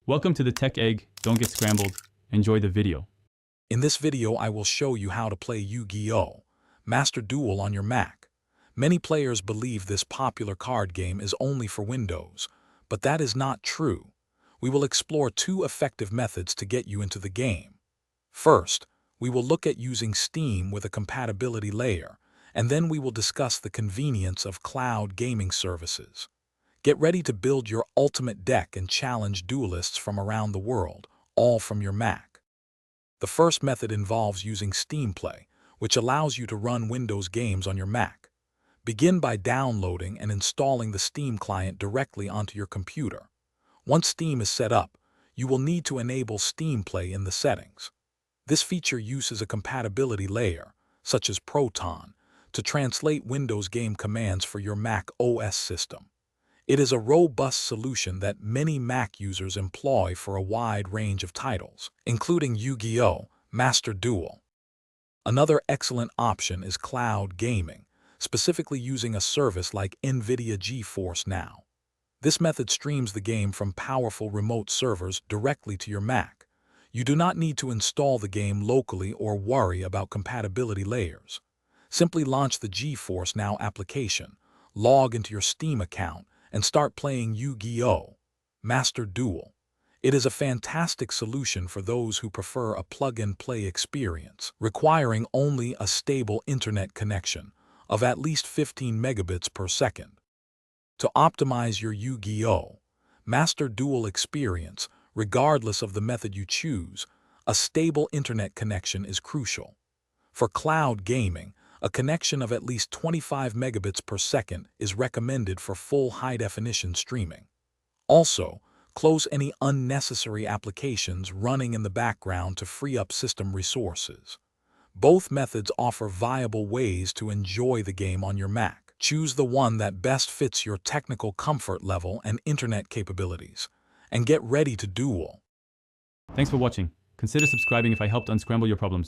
Welcome to the Tech Egg. Don't get scrambled. Enjoy the video. In this video, I will show you how to play Yu-Gi-Oh! Master Duel on your Mac. Many players believe this popular card game is only for Windows, but that is not true. We will explore two effective methods to get you into the game. First, we will look at using Steam with a compatibility layer, and then we will discuss the convenience of cloud gaming services. Get ready to build your ultimate deck and challenge duelists from around the world, all from your Mac. The first method involves using Steam Play, which allows you to run Windows games on your Mac. Begin by downloading and installing the Steam client directly onto your computer. Once Steam is set up, you will need to enable Steam Play in the settings. This feature uses a compatibility layer, such as Proton, to translate Windows game commands for your Mac OS system. It is a robust solution that many Mac users employ for a wide range of titles, including Yu-Gi-Oh! Master Duel. Another excellent option is cloud gaming, specifically using a service like NVIDIA GeForce Now. This method streams the game from powerful remote servers directly to your Mac. You do not need to install the game locally or worry about compatibility layers. Simply launch the GeForce Now application, log into your Steam account, and start playing Yu-Gi-Oh! Master Duel. It is a fantastic solution for those who prefer a plug-and-play experience, requiring only a stable internet connection of at least 15 megabits per second. To optimize your Yu-Gi-Oh! Master Duel experience, regardless of the method you choose, a stable internet connection is crucial. For cloud gaming, a connection of at least 25 megabits per second is recommended for full high-definition streaming. Also, close any unnecessary applications running in the background to free up system resources. Both methods offer viable ways to enjoy the game on your Mac. Choose the one that best fits your technical comfort level and internet capabilities, and get ready to duel. Thanks for watching. Consider subscribing if I helped unscramble your problems.